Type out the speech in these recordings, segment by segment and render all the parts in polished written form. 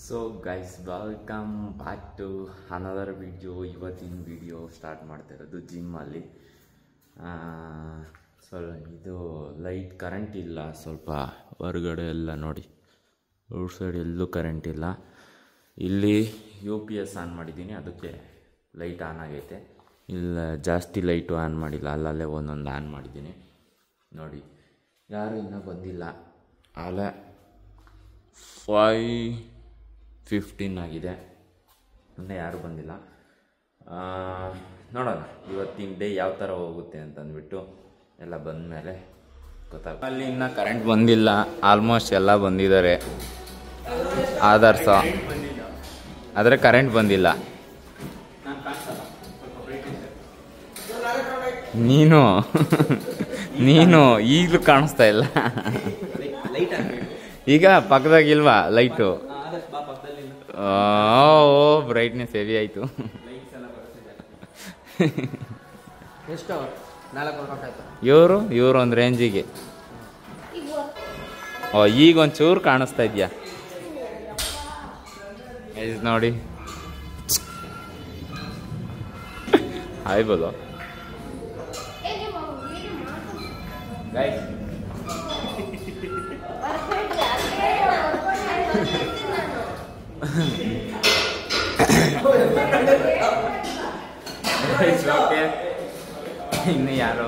So guys welcome back to another video. ಇವತ್ತಿನ video start ಮಾಡ್ತಿರೋದು ಜಿಮ್ಮಲ್ಲಿ. ಸೊ ಇದು ಲೈಟ್ ಕರೆಂಟ್ ಇಲ್ಲ, ಸ್ವಲ್ಪ ಹೊರಗಡೆ ಎಲ್ಲ ನೋಡಿ, ಔಟ್ ಸೈಡ್ ಎಲ್ಲೂ ಕರೆಂಟ್ ಇಲ್ಲ. ಇಲ್ಲಿ UPS ಆನ್ ಮಾಡಿದ್ದೀನಿ, ಅದಕ್ಕೆ ಲೈಟ್ ಆನ್ ಆಗೈತೆ. ಇಲ್ಲ ಜಾಸ್ತಿ ಲೈಟು ಆನ್ ಮಾಡಿಲ್ಲ, ಅಲ್ಲಲ್ಲೇ ಒಂದೊಂದು ಆನ್ ಮಾಡಿದ್ದೀನಿ ನೋಡಿ. ಯಾರು ಇನ್ನೂ ಬಂದಿಲ್ಲ, ಅಲ್ಲೇ 5:15 ಆಗಿದೆ, ಇನ್ನೂ ಯಾರೂ ಬಂದಿಲ್ಲ. ನೋಡೋಣ ಇವತ್ತಿನ ಡೇ ಯಾವ ಥರ ಹೋಗುತ್ತೆ ಅಂತಂದ್ಬಿಟ್ಟು ಎಲ್ಲ ಬಂದಮೇಲೆ ಗೊತ್ತಾಗುತ್ತೆ. ಅಲ್ಲಿ ಇನ್ನೂ ಕರೆಂಟ್ ಬಂದಿಲ್ಲ, ಆಲ್ಮೋಸ್ಟ್ ಎಲ್ಲ ಬಂದಿದ್ದಾರೆ. ಆಧಾರ್ಸ ಆದರೆ ಕರೆಂಟ್ ಬಂದಿಲ್ಲ. ನೀನು ಈಗಲೂ ಕಾಣಿಸ್ತಾ ಇಲ್ಲ. ಈಗ ಪಕ್ಕದಾಗಿಲ್ವಾ ಲೈಟು? ಬ್ರೈಟ್ನೆಸ್ ಹೆವಿ ಆಯಿತು. ಇವರು ಒಂದು ರೇಂಜಿಗೆ. ಈಗ ಒಂಚೂರು ಕಾಣಿಸ್ತಾ ಇದೆಯಾ ನೋಡಿ? ಆಯ್ಬೋದು ಇನ್ನು ಯಾರು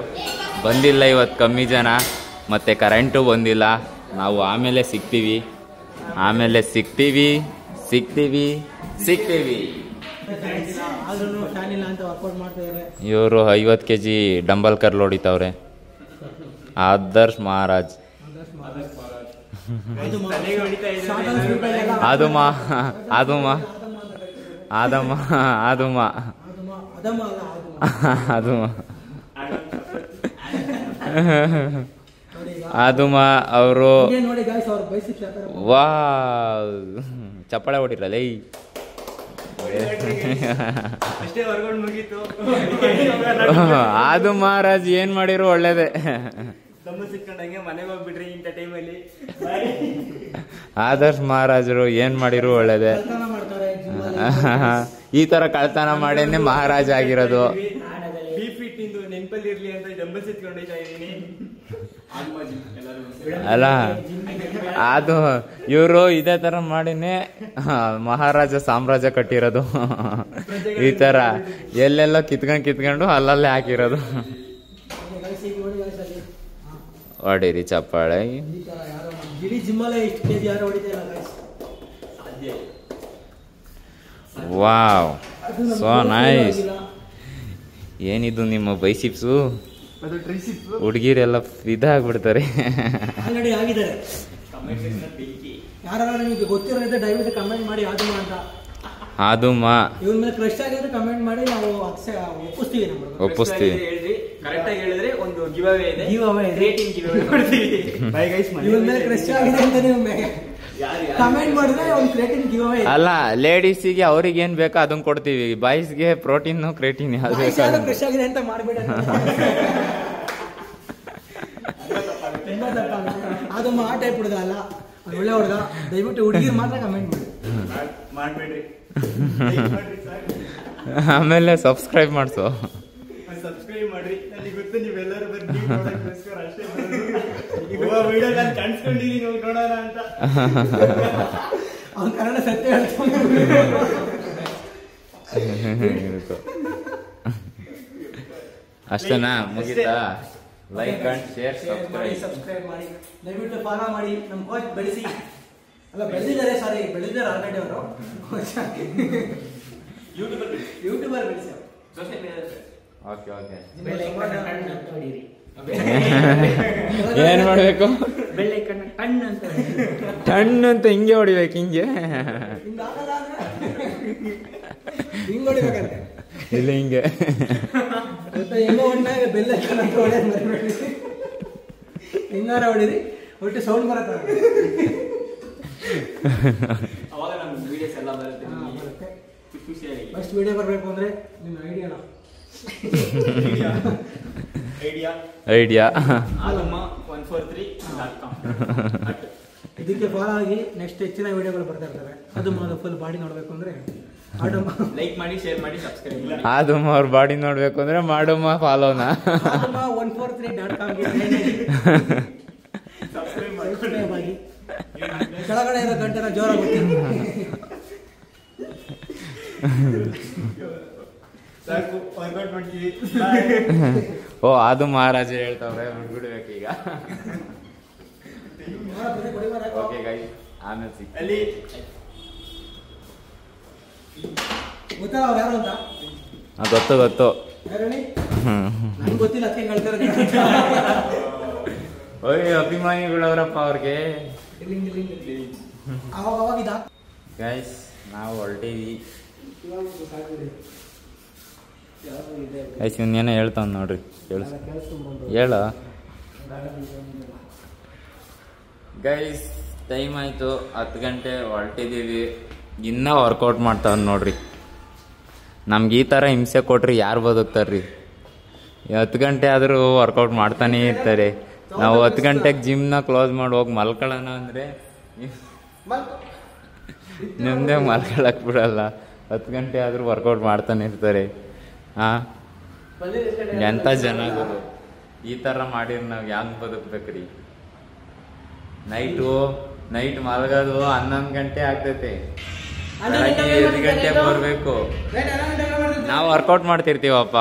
ಬಂದಿಲ್ಲ ಇವತ್ತು, ಕಮ್ಮಿ ಜನ. ಮತ್ತು ಕರೆಂಟು ಬಂದಿಲ್ಲ. ನಾವು ಆಮೇಲೆ ಸಿಗ್ತೀವಿ. ಇವರು 50 kg ಡಂಬಲ್ ಕರ್ಲ್ ಹೊಡಿತಾವ್ರೆ. ಆದರ್ಶ್ ಮಹಾರಾಜ್. ಆದುಮ ಅವರು ವಾ ಚಪ್ಪಾಳೆ ಹೊಡಿರಲ್ಲ. ಆದು ಮಹಾರಾಜ್ ಏನ್ ಮಾಡಿರೋ ಒಳ್ಳೇದೇ. ಆದರ್ಶ್ ಮಹಾರಾಜರು ಏನ್ ಮಾಡಿರು ಒಳ್ಳೇದೇ. ಈ ತರ ಕಳ್ತನ ಮಾಡೇನೆ ಮಹಾರಾಜ ಆಗಿರೋದು. ಅಲ್ಲ, ಅದು ಇವರು ಇದೇ ತರ ಮಾಡಿನೇ ಮಹಾರಾಜ ಸಾಮ್ರಾಜ್ಯ ಕಟ್ಟಿರೋದು. ಈ ತರ ಎಲ್ಲೆಲ್ಲ ಕಿತ್ಕೊಂಡು ಅಲ್ಲಲ್ಲೇ ಹಾಕಿರೋದು. ಹೊಡೀರಿ ಚಪ್ಪಾಳೆ. Wow, so nice. ಏನಿದು ನಿಮ್ಮ ಬೈಸಿಪ್ಸು? ಹುಡುಗಿರೆಲ್ಲ ಇದಾಗ್ಬಿಡ್ತಾರೆ. ಆದುಮ ಒಪ್ಪಿಸ್ತೀವಿ. ಅಲ್ಲ, ಲೇಡೀಸಿಗೆ ಅವ್ರಿಗೆ ಏನ್ ಬೇಕೋ ಅದನ್ನ ಕೊಡ್ತೀವಿ, ಬಾಯ್ಸ್ಗೆ ಪ್ರೋಟೀನ್ ಕ್ರೇಟಿನ್ ಯಾವ್ದು ಒಳ್ಳೆ ಹುಡುಗ. ದಯವಿಟ್ಟು ಹುಡುಗಿರು ಮಾತ್ರ ಕಮೆಂಟ್ ಮಾಡಿ. ಆಮೇಲೆ ಸಬ್ಸ್ಕ್ರೈಬ್ ಮಾಡಿಸು. ಸಬ್ಸ್ಕ್ರೈಬ್ ಮಾಡ್ರಿ. ನನಗೆ ಗೊತ್ತು ನೀವೆಲ್ಲರೂ ಬಂದು ನೋಡೋಣ ಅಂತ. ಅವ್ನು ಕನ್ನಡ ಸತ್ಯ ಅಷ್ಟೇನಾ? ಮುಗಿತಾ? ಲೈಕ್ ಅಂಡ್ ಶೇರ್, ಸಬ್ಸ್ಕ್ರೈಬ್ ಮಾಡಿ, ದಯವಿಟ್ಟು ಫಾಲೋ ಮಾಡಿ. ನಮ್ಮ ಕೋಚ್ ಬೆಳೆಸಿ, ಅಲ್ಲ ಬೆಳೆದಿದ್ದಾರೆ, ಸಾರಿ ಬೆಳೆದಿದ್ದಾರೆ ಆಲ್ರೆಡಿ ಅವರು. ಯೂಟ್ಯೂಬರ್ ಬೆಳೆಸಿ. ಏನ್ ಮಾಡ್ಬೇಕು? ಟಣ್ ಅಂತ ಹಿಂಗೆ ಹೊಡಿಬೇಕು. ಹಿಂಗೆ ಇಲ್ಲ, ಹಿಂಗೆ ಹಿಂಗಾರ ಹೊಡಿರಿ, ಒಟ್ಟು ಸೌಂಡ್ ಬರುತ್ತೆ. ಫಸ್ಟ್ ವಿಡಿಯೋ ಬರಬೇಕು ಅಂದ್ರೆ ನಿಮ್ಮ ಐಡಿಯಾ ಐಡಿಯಾ alama143.com ಇದಕ್ಕೆ ಫಾಲೋ ಆಗಿ ನೆಕ್ಸ್ಟ್ ಹೆಚ್ಚಿನ ವಿಡಿಯೋಗಳು ಬರ್ತಾ ಇರ್ತವೆ. ಅದು ಫುಲ್ ಬಾಡಿ ನೋಡಬೇಕು ಅಂದರೆ ಲೈಕ್ ಮಾಡಿ, ಶೇರ್ ಮಾಡಿ, ಸಬ್ಸ್ಕ್ರೈಬ್ ಮಾಡಿ. ಆದಮ್ಮ ಅವ್ರ ಬಾಡಿ ನೋಡ್ಬೇಕು ಅಂದ್ರೆ ಮಾಡಮ್ಮ ಫಾಲೋನ 143.com ಸಬ್ಸ್ಕ್ರೈಬ್ ಆಗಿ ಕೆಳಗಡೆ ಇರೋ ಗಂಟೆನ ಜೋರಾಗಿ ಓ ಅದು ಮಹಾರಾಜ ಹೇಳ್ತಾವ್ರೆ, ಬಿಡ್ಬೇಕು ಈಗ. ಓಕೆ ಗೈಸ್, ಆಮೇಲೆ ಸಿಗ್ತೀನಿ. ಗೊತ್ತಾ ಅವ್ರು ಯಾರು ಅಂತ? ಗೊತ್ತು. ನಂಗೆ ಗೊತ್ತಿಲ್ಲ, ಅದಕ್ಕೆ ಹೇಳ್ತಾರೆ. ಓಯ್ ಅಭಿಮಾನಿಗಳವರಪ್ಪ ಅವ್ರಿಗೆ. ಅವಾಗ ಇದ ಗೈಸ್ ನಾವು ಹೊರಟೀವಿ. ಗೈಸ್ ಇವನ್ನೇನೋ ಹೇಳ್ತಾವ್ ನೋಡ್ರಿ, ಹೇಳ ಗೈಸ್. ಟೈಮ್ ಆಯಿತು 10 ಗಂಟೆ, ಹೊರಟಿದ್ದೀವಿ. ಇನ್ನೂ ವರ್ಕೌಟ್ ಮಾಡ್ತಾವ್ ನೋಡ್ರಿ. ನಮ್ಗೆ ಈ ಥರ ಹಿಂಸೆ ಕೊಟ್ರಿ ಯಾರು ಬದುಕ್ತಾರ್ರಿ? 10 ಗಂಟೆ ಆದರೂ ವರ್ಕೌಟ್ ಮಾಡ್ತಾನೇ ಇರ್ತಾರೆ. ನಾವು 10 ಗಂಟೆಗೆ ಜಿಮ್ನ ಕ್ಲೋಸ್ ಮಾಡಿ ಹೋಗಿ ಮಲ್ಕೊಳ್ಳೋಣ ಅಂದರೆ ನಿಮ್ಮದೇ ಮಲ್ಕೊಳಕ್ ಬಿಡಲ್ಲ. 10 ಗಂಟೆ ಆದರೂ ವರ್ಕೌಟ್ ಮಾಡ್ತಾನೆ ಇರ್ತಾರೆ. ಹಾಂ, ಎಂಥ ಜನಗಳು ಈ ಥರ ಮಾಡಿದ್ರೆ ನಾವು ಹ್ಯಾಂಗೆ ಬದುಕ್ಬೇಕ್ರಿ? ನೈಟ್ ಮಲಗೋದು 11 ಗಂಟೆ ಆಗ್ತೈತೆ, 10 ಗಂಟೆ ಬರಬೇಕು. ನಾವು ವರ್ಕೌಟ್ ಮಾಡ್ತಿರ್ತೀವಪ್ಪ.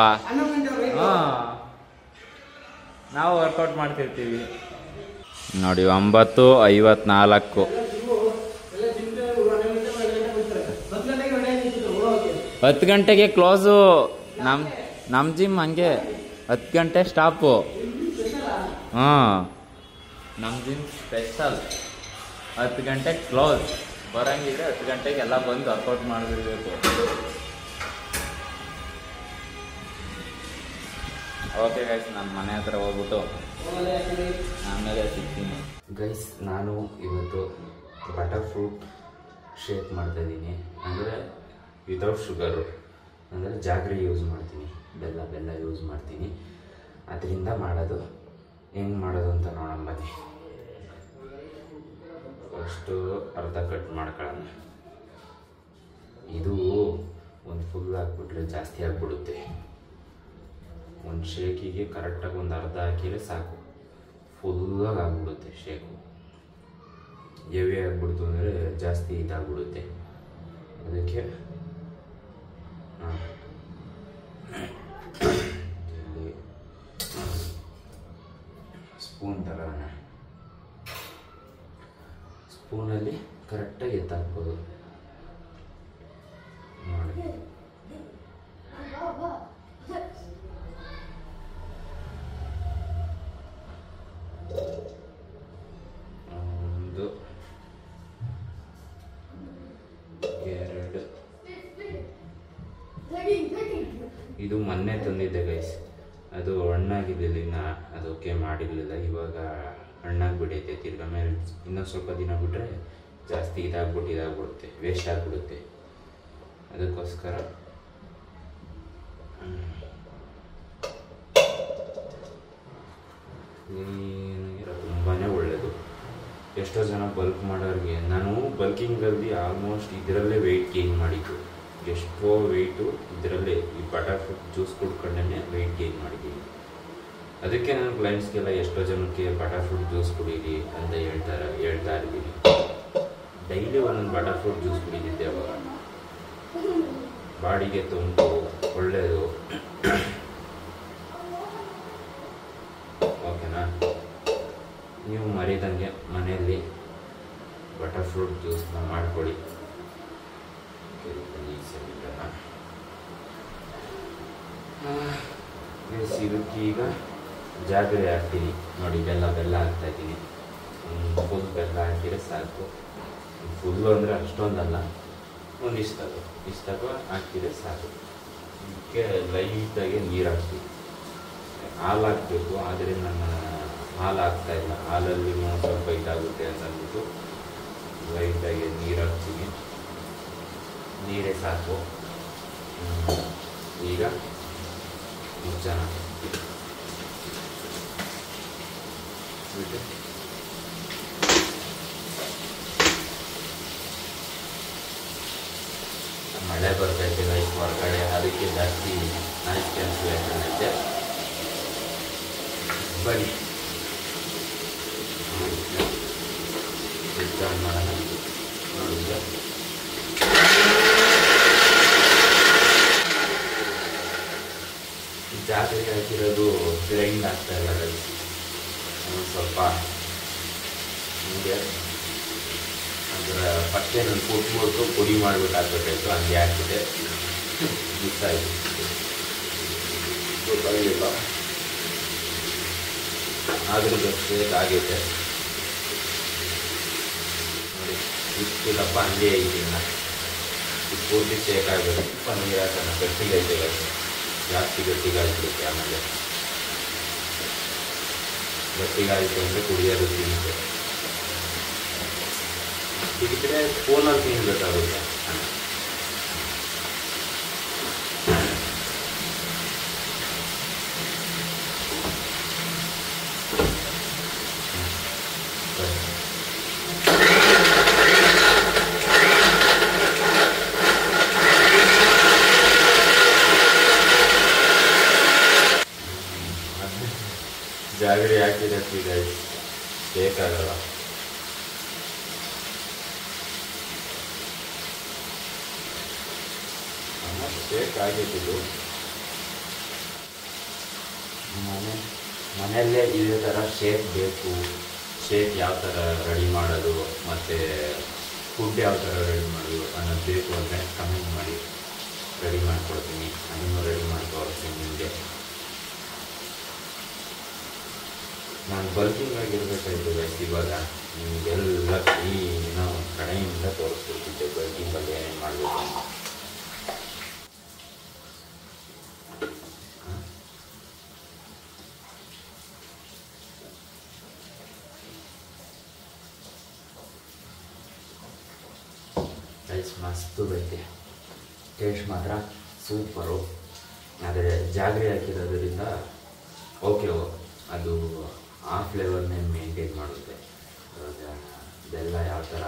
ನಾವು ವರ್ಕೌಟ್ ಮಾಡ್ತಿರ್ತೀವಿ ನೋಡಿ. 9:54 10 ಗಂಟೆಗೆ ಕ್ಲೋಸು. ನಮ್ಮ ಜಿಮ್ ಹಂಗೆ 10 ಗಂಟೆ ಸ್ಟಾಪು. ನಮ್ಮ ಜಿಮ್ ಸ್ಪೆಷಲ್ 10 ಗಂಟೆಗೆ ಕ್ಲೋಸ್. ಬರಂಗಿದ್ರೆ 10 ಗಂಟೆಗೆ ಎಲ್ಲ ಬಂದು ವರ್ಕೌಟ್ ಮಾಡಿಬಿಡ್ಬೇಕು. ಓಕೆ ಗೈಸ್, ನಾನು ಮನೆ ಹತ್ರ ಹೋಗ್ಬಿಟ್ಟು ಆಮೇಲೆ ಸಿಗ್ತೀನಿ. ಗೈಸ್, ನಾನು ಇವತ್ತು ಬಟರ್ ಫ್ರೂಟ್ ಶೇಕ್ ಮಾಡ್ತಾಯಿದ್ದೀನಿ. ಅಂದರೆ ವಿತೌಟ್ ಶುಗರು, ಅಂದರೆ ಜಾಗ್ರಿ ಯೂಸ್ ಮಾಡ್ತೀನಿ, ಬೆಲ್ಲ ಯೂಸ್ ಮಾಡ್ತೀನಿ. ಅದರಿಂದ ಮಾಡೋದು. ಹೆಂಗೆ ಮಾಡೋದು ಅಂತ ನೋಡೋಣ ಬನ್ನಿ. ಫಸ್ಟು ಅರ್ಧ ಕಟ್ ಮಾಡ್ಕೊಳ್ಳೋಣ. ಇದು ಒಂದು ಫುಲ್ ಹಾಕ್ಬಿಟ್ರೆ ಜಾಸ್ತಿ ಆಗಿಬಿಡುತ್ತೆ. ಒಂದು ಶೇಕಿಗೆ ಕರೆಕ್ಟಾಗಿ ಒಂದು ಅರ್ಧ ಹಾಕಿದರೆ ಸಾಕು, ಫುಲ್ಲಾಗಿ ಆಗಿಬಿಡುತ್ತೆ ಶೇಕು. ಹೆವಿ ಆಗಿಬಿಡ್ತು ಅಂದರೆ ಜಾಸ್ತಿ ಇದಾಗ್ಬಿಡುತ್ತೆ. ಅದಕ್ಕೆ ಸ್ಪೂನ್ ತಗೋಣ. ಸ್ಪೂನಲ್ಲಿ ಕರೆಕ್ಟಾಗಿ ಎತ್ತಾಕ್ಬೋದು ನೋಡಿ. ಒಂದು 2. ಇದು ಮೊನ್ನೆ ತಂದಿದ್ದೆ ಗೈಸ್. ಅದು ಹಣ್ಣಾಗಿದ್ದಿಲ್ಲ, ಅದಕ್ಕೆ ಮಾಡಿರಲಿಲ್ಲ. ಇವಾಗ ಹಣ್ಣಾಗಿ ಬಿಡೈತೆ. ತಿರ್ಗಾ ಮೇಲೆ ಇನ್ನೊಂದು ಸ್ವಲ್ಪ ದಿನ ಬಿಟ್ಟರೆ ಜಾಸ್ತಿ ಇದಾಗ್ಬಿಡುತ್ತೆ, ವೇಸ್ಟ್ ಆಗಿಬಿಡುತ್ತೆ. ಅದಕ್ಕೋಸ್ಕರ ತುಂಬಾ ಒಳ್ಳೆಯದು. ಎಷ್ಟೋ ಜನ ಬಲ್ಕ್ ಮಾಡೋರಿಗೆ, ನಾನು ಬಲ್ಕಿಂಗಲ್ಲಿ ಆಲ್ಮೋಸ್ಟ್ ಇದರಲ್ಲೇ ವೆಯ್ಟ್ ಗೇನ್ ಮಾಡಿದ್ದು. ಎಷ್ಟೋ ವೆಯ್ಟು ಇದರಲ್ಲೇ, ಈ ಬಟರ್ ಫ್ರೂಟ್ ಜ್ಯೂಸ್ ಕುಡ್ಕೊಂಡೇ ವೆಯ್ಟ್ ಗೇನ್ ಮಾಡಿದ್ದೀನಿ. ಅದಕ್ಕೆ ನಾನು ಕ್ಲೈಂಟ್ಸ್ಗೆಲ್ಲ ಎಷ್ಟೋ ಜನಕ್ಕೆ ಬಟರ್ ಫ್ರೂಟ್ ಜ್ಯೂಸ್ ಕುಡೀರಿ ಅಂತ ಹೇಳ್ತಾ ಇದ್ದೀನಿ. ಡೈಲಿ ಒಂದೊಂದು ಬಟರ್ ಫ್ರೂಟ್ ಜ್ಯೂಸ್ ಕುಡಿದಿದ್ದೆ. ಅವಾಗ ಬಾಡಿಗೆ ತುಂಬ ಒಳ್ಳೆಯದು. ಓಕೆನಾ? ನೀವು ಮರಿದಂಗೆ ಮನೆಯಲ್ಲಿ ಬಟರ್ ಫ್ರೂಟ್ ಜ್ಯೂಸ್ನ ಮಾಡ್ಕೊಳ್ಳಿ. ಇದಕ್ಕೆ ಈಗ ಜಾಗ್ರಿ ಹಾಕ್ತೀನಿ ನೋಡಿ. ಬೆಲ್ಲ ಹಾಕ್ತಾಯಿದ್ದೀನಿ. ಫುಲ್ ಬೆಲ್ಲ ಹಾಕಿದ್ರೆ ಸಾಕು. ಫುಲ್ಲು ಅಂದರೆ ಅಷ್ಟೊಂದಲ್ಲ, ಒಂದು ಇಷ್ಟಕ್ಕೂ ಹಾಕಿದ್ರೆ ಸಾಕು. ಇದಕ್ಕೆ ಲೈಟಾಗಿ ನೀರು ಹಾಕ್ತೀವಿ. ಹಾಲು ಹಾಕಬೇಕು, ಆದರೆ ನಾನು ಹಾಲು ಹಾಕ್ತಾಯಿಲ್ಲ. ಹಾಲಲ್ಲಿ ಸ್ವಲ್ಪ ಇದಾಗುತ್ತೆ ಅಂತ ಅಂದ್ಬಿಟ್ಟು ಲೈಟಾಗಿ ನೀರು ಹಾಕ್ತೀನಿ. ನೀರೇ ಸಾಕು. ಈಗ ಮುಚ್ಚೋಣ. ಮಳೆ ಬರ್ತೈತೆ ಗೈಸ್ ಹೊರಗಡೆ, ಅದಕ್ಕೆ ಜಾಸ್ತಿ ನಾಯ್ಸ್ ಕ್ಯಾನ್ಸಲೇಷನ್ ಐತೆ. ಬನ್ನಿ ಸ್ವಿಚ್ ಆನ್ ಮಾಡೋಣ. ನೋಡಿದ್ರೆ ಜಾತ್ರೆಗೆ ಹಾಕಿರೋದು ಗ್ರೈಂಡ್ ಆಗ್ತಾ ಇಲ್ಲ ಗೈಸ್. ಸ್ವಲ್ಪ ಹಿಂಗೆ ಅದರ ಪಕ್ಕೆ ನಾನು ಕುಟ್ಬಿಟ್ಟು ಪುಡಿ ಮಾಡಿಬಿಟ್ಟು ಹಾಕ್ಬೇಕಾಯ್ತು, ಹಂಗೆ ಹಾಕ್ಬಿಟ್ಟೆ ಮಿಸ್ ಆಯಿತು. ಗೊತ್ತಾಗಲಿಲ್ಲ ಆದರೂ ಆಗೈತೆ ನೋಡಿ. ಇಷ್ಟು ದಪ್ಪ ಹಂಗೆ ಐತಿಲ್ಲ, ಇದು ಪೂರ್ತಿ ಶೇಕ್ ಆಗಬೇಕು. ಸ್ವಲ್ಪ ನೀರು ಹಾಕೋಣ, ಗಟ್ಟಿಗೈತೆ ಜಾಸ್ತಿ ಗಟ್ಟಿಗಾಗಿಬಿಡುತ್ತೆ. ಆಮೇಲೆ ಗಟ್ಟಿಗಾಯಿತು ಅಂದರೆ ಕುಡಿಯೋದು ತಿನ್ನುತ್ತೆ. ಸಿಕ್ಕಿದ್ರೆ ಫೋನಲ್ಲಿ ತಿನ್ಬೇಕಾಗುತ್ತೆ. ಜಾಗರಿ ಹಾಕಿದಕ್ಕೆ ಗೈಸ್ ಬೇಕಾಗಲ್ಲ. ಶೇಕ್ ಆಗಿದ್ದು ಮನೆಯಲ್ಲೇ ಇದೇ ಥರ ಶೇಕ್ ಬೇಕು. ಶೇಕ್ ಯಾವ ಥರ ರೆಡಿ ಮಾಡೋದು ಮತ್ತು ಫುಡ್ ಯಾವ ಥರ ರೆಡಿ ಮಾಡೋದು ಅನ್ನೋದು ಬೇಕು ಅಂದರೆ ಕಮೆಂಟ್ ಮಾಡಿ, ರೆಡಿ ಮಾಡಿಕೊಡ್ತೀನಿ. ಅದನ್ನು ರೆಡಿ ಮಾಡ್ಕೊಡ್ತೀನಿ ನಿಮಗೆ. ನಾನು ಬಲ್ಕಿಂಗ್ ಆಗಿರ್ಬೇಕಾಯ್ತು ಗೈಸ್. ಇವಾಗ ನಿಮಗೆಲ್ಲ ಕ್ಲೀನೋ ಕಡೆಯಿಂದ ತೋರಿಸ್ಕೊಡ್ತಿದ್ದೆ ಬಲ್ಕಿಂಗಲ್ಲಿ ಏನೇನು ಮಾಡಬೇಕು ಅಂತ. ಗೈಸ್ ಮಸ್ತು ಬೈತೆ, ಟೇಸ್ಟ್ ಮಾತ್ರ ಸೂಪರು. ಆದರೆ ಜಾಗರಿ ಹಾಕಿರೋದ್ರಿಂದ ಓಕೆ, ಅದು ಆ ಫ್ಲೇವರ್ನೇ ಮೇಂಟೈನ್ ಮಾಡುತ್ತೆ. ಬೆಲ್ಲ ಯಾವ ಥರ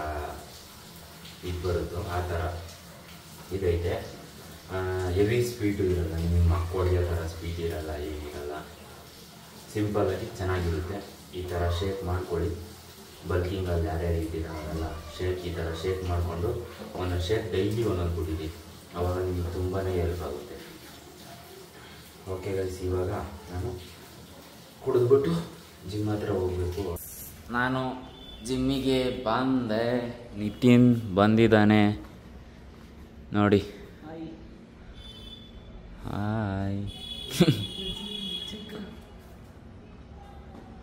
ಇದು ಬರುತ್ತೋ ಆ ಥರ ಇದೈತೆ. ಹೆವಿ ಸ್ವೀಟು ಇರಲ್ಲ, ನಿಮಗೆ ಮಕ್ಕಳಿಗೆ ಥರ ಸ್ವೀಟ್ ಇರಲ್ಲ, ಏನಿರಲ್ಲ. ಸಿಂಪಲ್ಲಾಗಿ ಚೆನ್ನಾಗಿರುತ್ತೆ. ಈ ಥರ ಶೇಕ್ ಮಾಡ್ಕೊಳ್ಳಿ. ಬಲ್ಕಿಂಗಲ್ಲಿ ಯಾರ್ಯಾರು ಇದ್ದೀರಲ್ಲ ಶೇಕ್ ಈ ಥರ ಶೇಕ್ ಮಾಡಿಕೊಂಡು ಒಂದೊಂದು ಶೇಕ್ ಡೈಲಿ ಒಂದೊಂದು ಕುಡೀರಿ. ಅವಾಗ ನಿಮಗೆ ತುಂಬಾ ಹೆಲ್ಪ್ ಆಗುತ್ತೆ. ಓಕೆ ಗೈಸ್, ಇವಾಗ ನಾನು ಕುಡಿದ್ಬಿಟ್ಟು ಜಿಮ್ ಹತ್ರ ಹೋಗಬೇಕು. ನಾನು ಜಿಮ್ಮಿಗೆ ಬಂದೆ. ನಿತಿನ್ ಬಂದಿದ್ದಾನೆ ನೋಡಿ. ಹಾಯ್.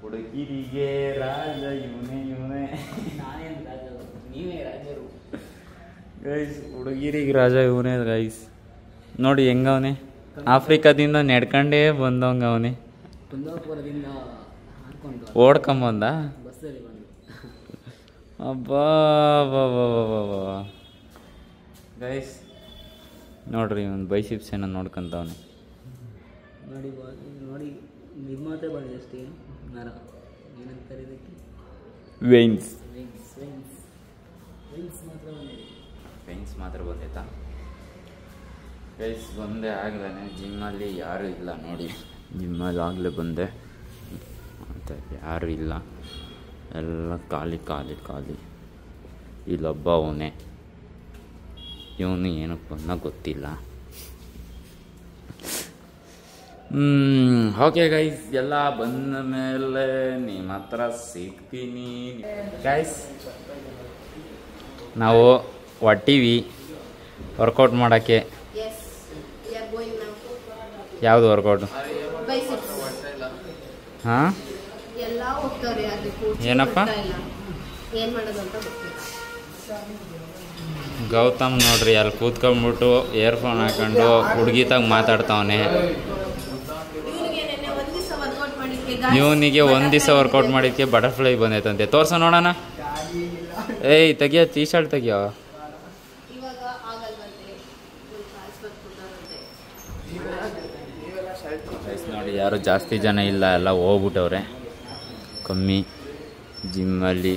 ಹುಡುಗಿರಿಗೆ ರಾಜ ಇವನೇ. ನಾನೇನು ರಾಜ, ನೀವೇ ರಾಜರು ಗೈಸ್. ಹುಡುಗಿರಿಗೆ ರಾಜ ಇವನೇ ಗೈಸ್. ನೋಡಿ ಹೆಂಗವನೆ, ಆಫ್ರಿಕಾದಿಂದ ನೆಡ್ಕೊಂಡೇ ಬಂದವಂಗ ಅವನೇ. ಕುಂದಾಪುರದಿಂದ ಓಡ್ಕೊಂಬಂದ ಬಸ್ಸಲ್ಲಿ ಬಂದು. ಅಬ್ಬಾ ಗೈಸ್ ನೋಡ್ರಿ, ಒಂದು ಬೈಸಿಪ್ಸ್ ಏನೋ ನೋಡ್ಕೊಂತವನೆ. ನೋಡಿ ನೋಡಿ, ಇದು ಮಾತ್ರ ಬಂದಿದೆ ಅಷ್ಟೇ. ನರ ಏನಂತಾರೆ ಇದಕ್ಕೆ? ವೆಯ್ನ್ಸ್ ಮಾತ್ರ ಬಂದಿದೆ. ವೆಯ್ನ್ಸ್ ಮಾತ್ರ ಬಂದೈತಾ ಗೈಸ್? ಬಂದೆ ಆಗ್ಲೇ. ಜಿಮ್ಮಲ್ಲಿ ಯಾರೂ ಇಲ್ಲ ನೋಡಿ. ಜಿಮ್ಮಲ್ಲಿ ಆಗಲೇ ಬಂದೆ ಅಂತ ಯಾರೂ ಇಲ್ಲ, ಎಲ್ಲ ಖಾಲಿ. ಇಲ್ಲೊಬ್ಬ ಅವನೇ, ಇವನು ಏನಕ್ಕೆ ಬಂದ ಗೊತ್ತಿಲ್ಲ. ಓಕೆ ಗೈಸ್, ಎಲ್ಲ ಬಂದ ಮೇಲೆ ನಿಮ್ಮ ಹತ್ರ ಸಿಗ್ತೀನಿ ಗೈಸ್. ನಾವು ಹೊಟ್ಟಿವಿ ವರ್ಕೌಟ್ ಮಾಡೋಕ್ಕೆ. ಯಾವುದು ವರ್ಕೌಟು? ಹಾಂ, ಏನಪ್ಪ? ಗೌತಮ್ ನೋಡ್ರಿ ಅಲ್ಲಿ ಕೂತ್ಕೊಂಡ್ಬಿಟ್ಟು ಇಯರ್ಫೋನ್ ಹಾಕೊಂಡು ಹುಡುಗಿತಾಗ ಮಾತಾಡ್ತಾವನೆ. ಇವನಿಗೆ ಒಂದು ದಿವಸ ವರ್ಕೌಟ್ ಮಾಡಿದ್ದಕ್ಕೆ ಬಟರ್ಫ್ಲೈ ಬಂದೈತಂತೆ. ತೋರ್ಸೋ ನೋಡೋಣ. ಏಯ್ ತೆಗಿಯೋ, ಟೀ ಶರ್ಟ್ ತೆಗಿಯೋ. ನೋಡಿ, ಯಾರು ಜಾಸ್ತಿ ಜನ ಇಲ್ಲ, ಎಲ್ಲ ಹೋಗ್ಬಿಟ್ಟವ್ರೆ. ಕಮ್ಮಿ. ಜಿಮ್ಮಲ್ಲಿ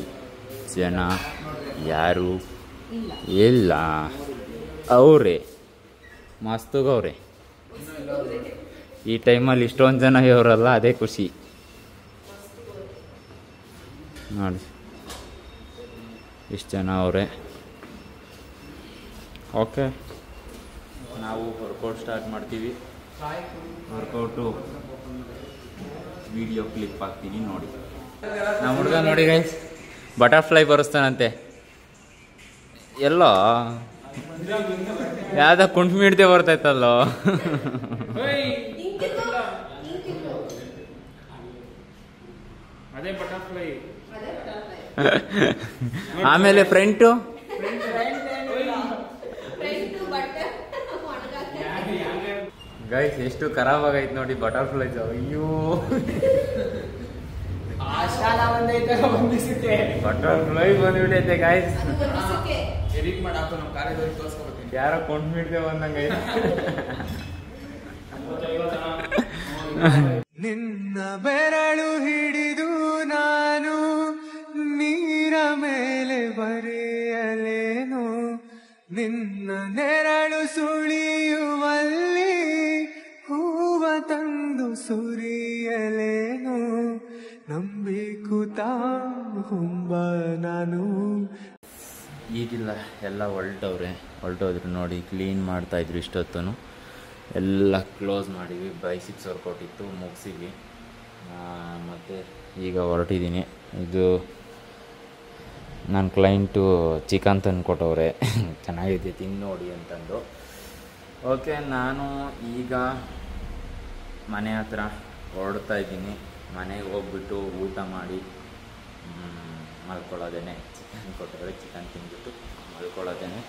ಜನ ಯಾರು ಇಲ್ಲ. ಅವ್ರೆ ಮಸ್ತುಗವ್ರೆ. ಈ ಟೈಮಲ್ಲಿ ಇಷ್ಟೊಂದು ಜನ ಇವರಲ್ಲ, ಅದೇ ಖುಷಿ ನೋಡಿ. ಇಷ್ಟು ಜನ ಅವರೇ. ಓಕೆ, ನಾವು ವರ್ಕೌಟ್ ಸ್ಟಾರ್ಟ್ ಮಾಡ್ತೀವಿ. ವರ್ಕೌಟು ವಿಡಿಯೋ ಕ್ಲಿಪ್ ಹಾಕ್ತೀನಿ ನೋಡಿ. ನಮ್ಮ ಹುಡುಗ ನೋಡಿ ಗೈಸ್, ಬಟರ್ಫ್ಲೈ ಬರೆಸ್ತಾನಂತೆ. ಎಲ್ಲೋ ಯಾವ್ದ ಕುಂಟ್ ಮಿಡ್ದೆ ಬರ್ತೈತಲ್ಲೋ. ಆಮೇಲೆ ಫ್ರಂಟು ಗೈಸ್ ಎಷ್ಟು ಖರಾಬ್ ಆಗೈತೆ ನೋಡಿ ಬಟರ್ಫ್ಲೈಸ್. ಅಯ್ಯೋ ಬಟರ್ಫ್ಲೈ ಬಂದ್ಬಿಟ್ಟೈತೆ ಗೈಸ್. ಯಾರೋ ಕೊಂಡ್ ಮಿಡ್ದೆ ಬಂದಂಗೈತೆ. ನಿನ್ನ ಬೆರಳು ಹಿಡಿದು ನಾನು ನೀರ ಮೇಲೆ ಬರೆಯಲೇನು, ನಿನ್ನ ನೆರಳು ಸುಳಿಯುವಲ್ಲಿ ಹೂವ ತಂದು ಸುರಿಯಲೇನು, ನಂಬಿಕು ತಾಂಬ ನಾನು. ಈಗಿಲ್ಲ, ಎಲ್ಲ ಹೊರಟೋದ್ರು ನೋಡಿ. ಕ್ಲೀನ್ ಮಾಡ್ತಾಯಿದ್ರು ಇಷ್ಟೊತ್ತು. ಎಲ್ಲ ಕ್ಲೋಸ್ ಮಾಡಿವಿ. ಬೈಸಿಪ್ಸ್ ವರ್ಕೌಟ್ ಇತ್ತು, ಮುಗಿಸಿವಿ. ಮತ್ತು ಈಗ ಹೊರಟಿದ್ದೀನಿ. ಇದು ನನ್ನ ಕ್ಲೈಂಟು ಚಿಕನ್ ತಂದು ಕೊಟ್ಟವ್ರೆ, ಚೆನ್ನಾಗಿದೆ ತಿಂದು ನೋಡಿ ಅಂತಂದು. ಓಕೆ, ನಾನು ಈಗ ಮನೆ ಹತ್ರ ಹೊರಡ್ತಾ ಇದ್ದೀನಿ. ಮನೆಗೆ ಹೋಗ್ಬಿಟ್ಟು ಊಟ ಮಾಡಿ ಮಲ್ಕೊಳ್ಳೋದೇನೆ. ಚಿಕನ್ ಕೊಟ್ಟವ್ರೆ, ಚಿಕನ್ ತಿಂದ್ಬಿಟ್ಟು ಮಲ್ಕೊಳ್ಳೋದೇನೆ.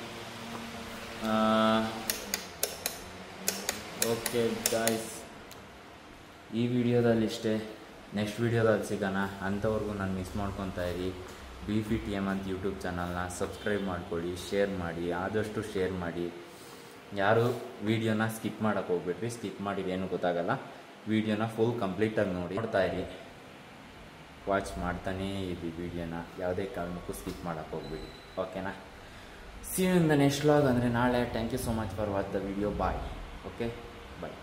ಓಕೆ ಗಾಯ್ಸ್, ಈ ವಿಡಿಯೋದಲ್ಲಿ ಇಷ್ಟೇ. ನೆಕ್ಸ್ಟ್ ವಿಡಿಯೋದಲ್ಲಿ ಸಿಗೋಣ. ಅಂಥವ್ರಿಗೂ ನಾನು ಮಿಸ್ ಮಾಡ್ಕೊತಾ ಇರಿ. BFitM ಅಂತ ಯೂಟ್ಯೂಬ್ ಚಾನಲ್ನ ಸಬ್ಸ್ಕ್ರೈಬ್ ಮಾಡ್ಕೊಳ್ಳಿ, ಶೇರ್ ಮಾಡಿ, ಆದಷ್ಟು ಶೇರ್ ಮಾಡಿ. ಯಾರು ವೀಡಿಯೋನ ಸ್ಕಿಪ್ ಮಾಡೋಕ್ಕೆ ಹೋಗ್ಬಿಟ್ರಿ. ಸ್ಕಿಪ್ ಮಾಡಿದ್ರೆ ಏನೂ ಗೊತ್ತಾಗಲ್ಲ. ವೀಡಿಯೋನ ಫುಲ್ ಕಂಪ್ಲೀಟಾಗಿ ನೋಡ್ತಾ ಇರಿ. ವಾಚ್ ಮಾಡ್ತಾನೇ ಇರಿ ವೀಡಿಯೋನ. ಯಾವುದೇ ಕಾರಣಕ್ಕೂ ಸ್ಕಿಪ್ ಮಾಡೋಕ್ಕೆ ಹೋಗ್ಬಿಡಿ. ಓಕೆನಾ? See you in the next vlog, ಅಂದರೆ ನಾಳೆ. Thank you so much for watch the video. Bye. Okay, bye.